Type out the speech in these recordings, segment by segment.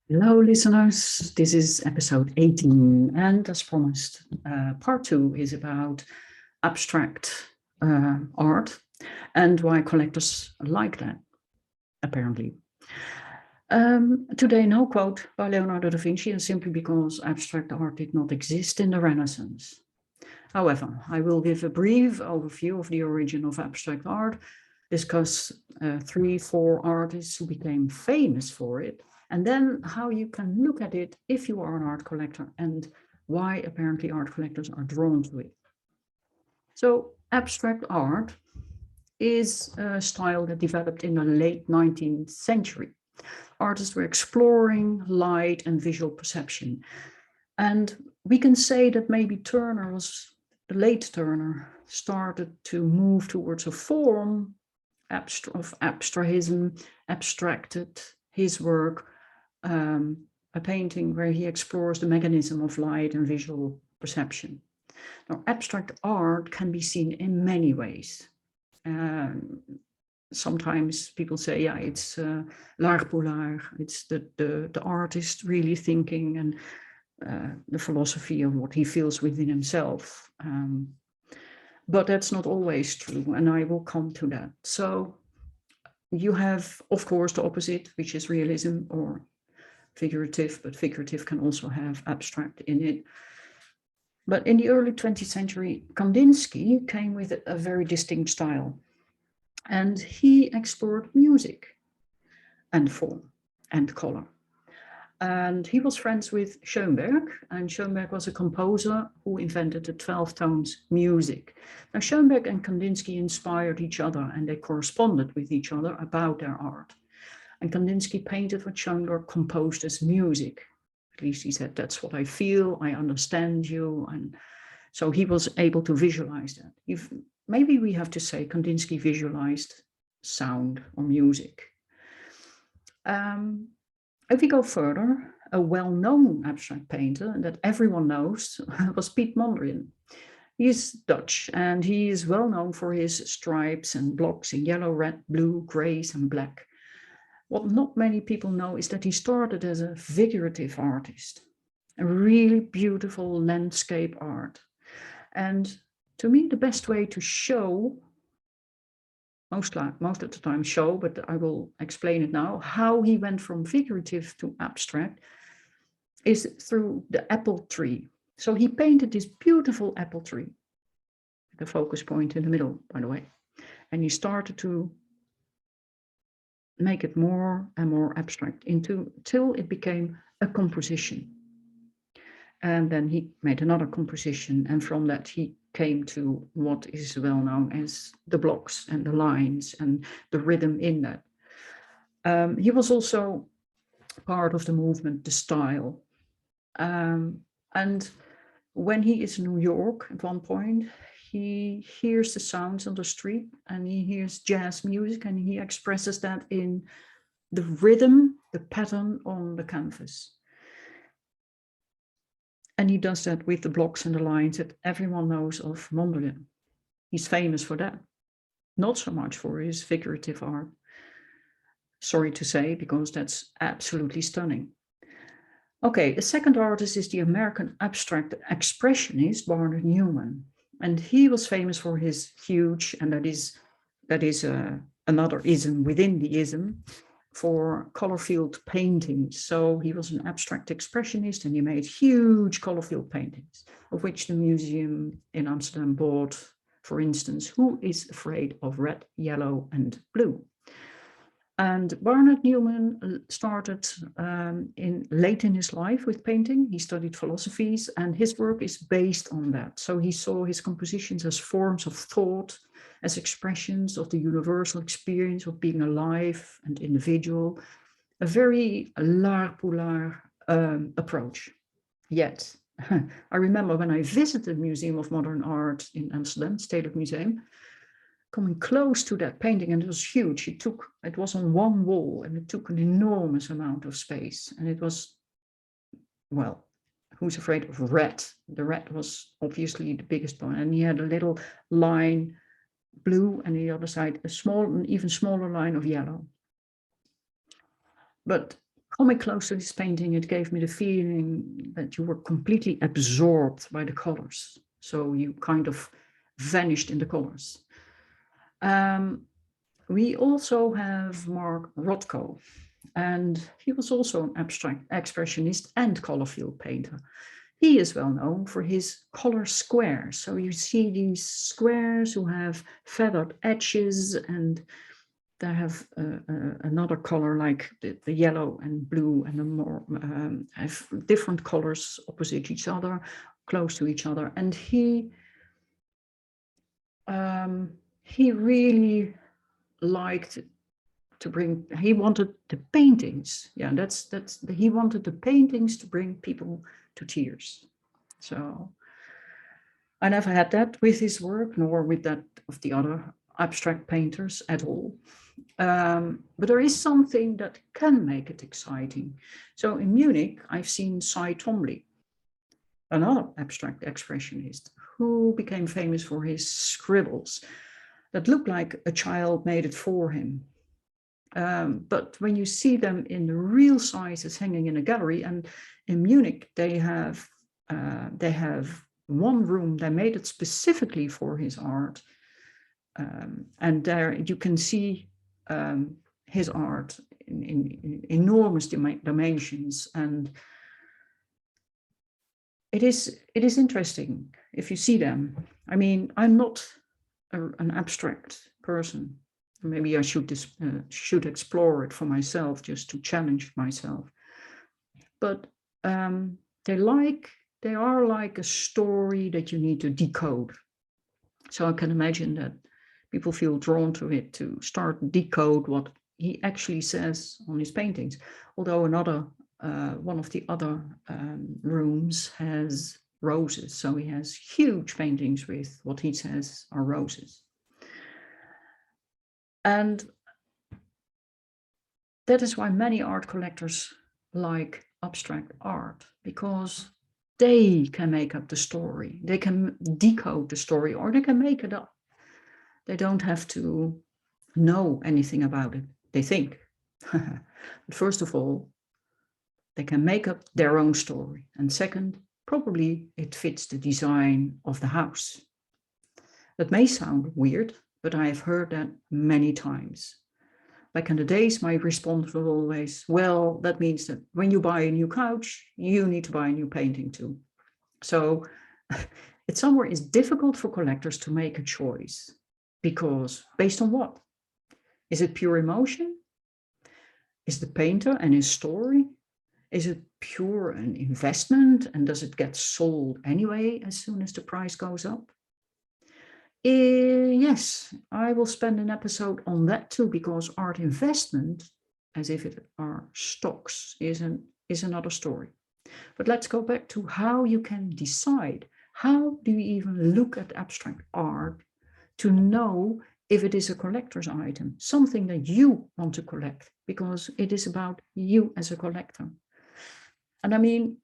Hello, listeners. This is episode 18, and as promised, part two is about abstract art and why collectors like that, apparently. Today, no quote by Leonardo da Vinci, and simply because abstract art did not exist in the Renaissance. However, I will give a brief overview of the origin of abstract art, discuss 3, 4 artists who became famous for it, and then how you can look at it if you are an art collector and why apparently art collectors are drawn to it. So abstract art is a style that developed in the late 19th century. Artists were exploring light and visual perception. And we can say that maybe Turner was, the late Turner, started to move towards a form of abstrahism, abstracted his work, a painting where he explores the mechanism of light and visual perception. Now, abstract art can be seen in many ways. Sometimes people say, yeah, it's l'art pour l'art. It's the artist really thinking and the philosophy of what he feels within himself. But that's not always true, and I will come to that. So you have, of course, the opposite, which is realism or figurative, but figurative can also have abstract in it. But in the early 20th century, Kandinsky came with a very distinct style, and he explored music and form and color. And he was friends with Schoenberg, and Schoenberg was a composer who invented the 12 tones music. Now, Schoenberg and Kandinsky inspired each other, and they corresponded with each other about their art. And Kandinsky painted what Schoenberg composed as music. At least he said, that's what I feel, I understand you. And so he was able to visualize that. Maybe we have to say Kandinsky visualized sound or music. If we go further, a well-known abstract painter that everyone knows was Piet Mondrian. He's Dutch, and he is well known for his stripes and blocks in yellow, red, blue, grays, and black. What not many people know is that he started as a figurative artist, a really beautiful landscape art. And to me, the best way to show, most of the time show, but I will explain it now, how he went from figurative to abstract is through the apple tree. So he painted this beautiful apple tree, the focus point in the middle, by the way. And he started to make it more and more abstract till it became a composition. And then he made another composition, and from that he came to what is well known as the blocks and the lines and the rhythm in that. He was also part of the movement, the style. And when he is in New York at one point, he hears the sounds on the street and he hears jazz music, and he expresses that in the rhythm, the pattern on the canvas. And he does that with the blocks and the lines that everyone knows of Mondrian. He's famous for that, not so much for his figurative art. Sorry to say, because that's absolutely stunning. Okay, the second artist is the American abstract expressionist Barnard Newman. And he was famous for his huge, and that is another ism within the ism, for color-filled paintings. So he was an abstract expressionist, and he made huge color-filled paintings, of which the museum in Amsterdam bought, for instance, Who is Afraid of Red, Yellow, and Blue? And Barnard Newman started late in his life with painting. He studied philosophies, and his work is based on that. So he saw his compositions as forms of thought, as expressions of the universal experience of being alive and individual, a very l'art pour l'art approach. Yet, I remember when I visited the Museum of Modern Art in Amsterdam, Stedelijk Museum, coming close to that painting, and it was huge. It was on one wall, and it took an enormous amount of space. And it was, well, Who's Afraid of Red? The red was obviously the biggest one, and he had a little line blue, and the other side an even smaller line of yellow. But coming close to this painting, it gave me the feeling that you were completely absorbed by the colors. So you kind of vanished in the colors. We also have Mark Rothko, and he was also an abstract expressionist and color field painter. He is well known for his color squares. So you see these squares who have feathered edges, and they have another color like the yellow and blue, and the more have different colors opposite each other, close to each other. And he really liked to bring, he wanted the paintings. Yeah, he wanted the paintings to bring people to tears. So I never had that with his work, nor with that of the other abstract painters at all. But there is something that can make it exciting. So in Munich, I've seen Cy Twombly, another abstract expressionist who became famous for his scribbles that looked like a child made it for him. But when you see them in the real sizes hanging in a gallery, and in Munich, they have one room, they made it specifically for his art. And there you can see his art in enormous dimensions. And it is interesting if you see them. I mean, I'm not an abstract person. Maybe I should explore it for myself, just to challenge myself. But they are like a story that you need to decode. So I can imagine that people feel drawn to it to start decode what he actually says on his paintings. Although one of the other rooms has roses, so he has huge paintings with what he says are roses. And that is why many art collectors like abstract art, because they can make up the story. They can decode the story, or they can make it up. They don't have to know anything about it, they think. But first of all, they can make up their own story. And second, probably it fits the design of the house. That may sound weird, but I have heard that many times. Back in the days, my response was always, well, that means that when you buy a new couch, you need to buy a new painting too. So it somewhere is difficult for collectors to make a choice, because based on what? Is it pure emotion? Is the painter and his story? Is it pure an investment, and does it get sold anyway as soon as the price goes up? Yes, I will spend an episode on that too, because art investment, as if it are stocks, is another story. But let's go back to how you can decide. How do you even look at abstract art to know if it is a collector's item, something that you want to collect, because it is about you as a collector. And I mean,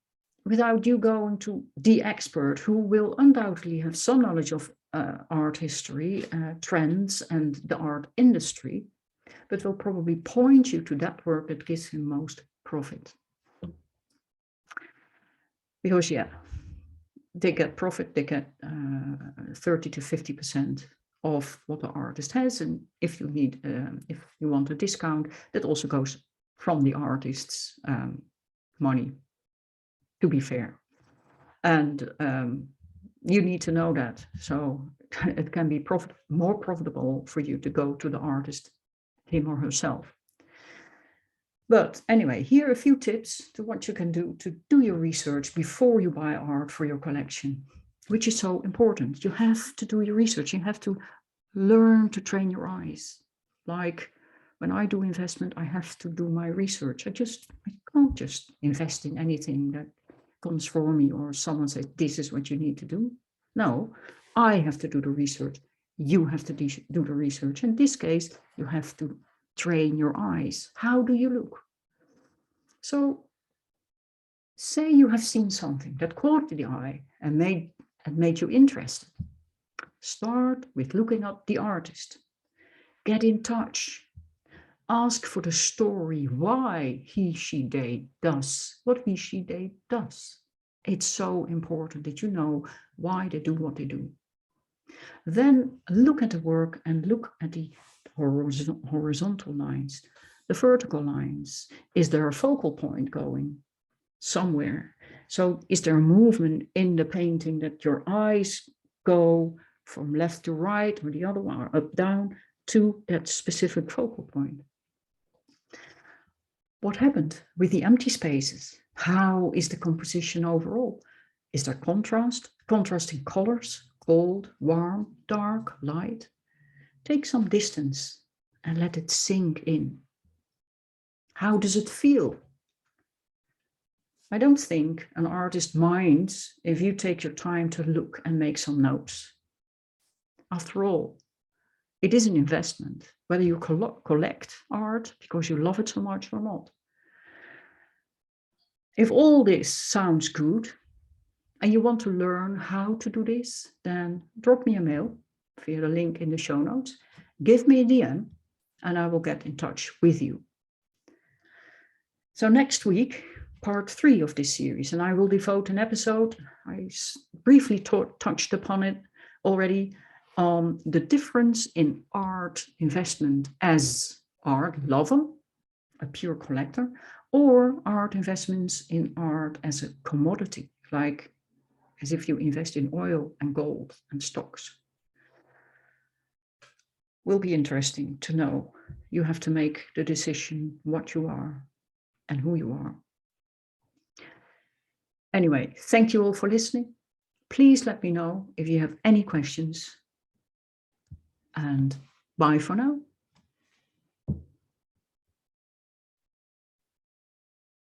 without you going to the expert who will undoubtedly have some knowledge of art history, trends, and the art industry, but will probably point you to that work that gives him most profit. Because, yeah, they get profit, they get 30 to 50% of what the artist has. And if you want a discount, that also goes from the artist's money, to be fair. And you need to know that. So it can be more profitable for you to go to the artist, him or herself. But anyway, here are a few tips to what you can do to do your research before you buy art for your collection, which is so important. You have to do your research. You have to learn to train your eyes. Like when I do investment, I have to do my research. I can't just invest in anything that comes for me, or someone says, this is what you need to do. No, I have to do the research. You have to do the research. In this case, you have to train your eyes. How do you look? So say you have seen something that caught the eye and made you interested. Start with looking up the artist. Get in touch. Ask for the story why he, she, they does what he, she, they does. It's so important that you know why they do what they do. Then look at the work and look at the horizontal lines, the vertical lines. Is there a focal point going somewhere? So is there a movement in the painting that your eyes go from left to right or the other one, or up, down to that specific focal point? What happened with the empty spaces? How is the composition overall? Is there contrasting colors, cold, warm, dark, light? Take some distance and let it sink in. How does it feel? I don't think an artist minds if you take your time to look and make some notes. After all, it is an investment, whether you collect art because you love it so much or not. If all this sounds good and you want to learn how to do this, then drop me a mail via the link in the show notes. Give me a DM and I will get in touch with you. So next week, part 3 of this series, and I will devote an episode, I briefly touched upon it already, on the difference in art investment as art lover, a pure collector, or art investments in art as a commodity, like as if you invest in oil and gold and stocks. Will be interesting to know. You have to make the decision what you are and who you are. Anyway, thank you all for listening. Please let me know if you have any questions. And bye for now.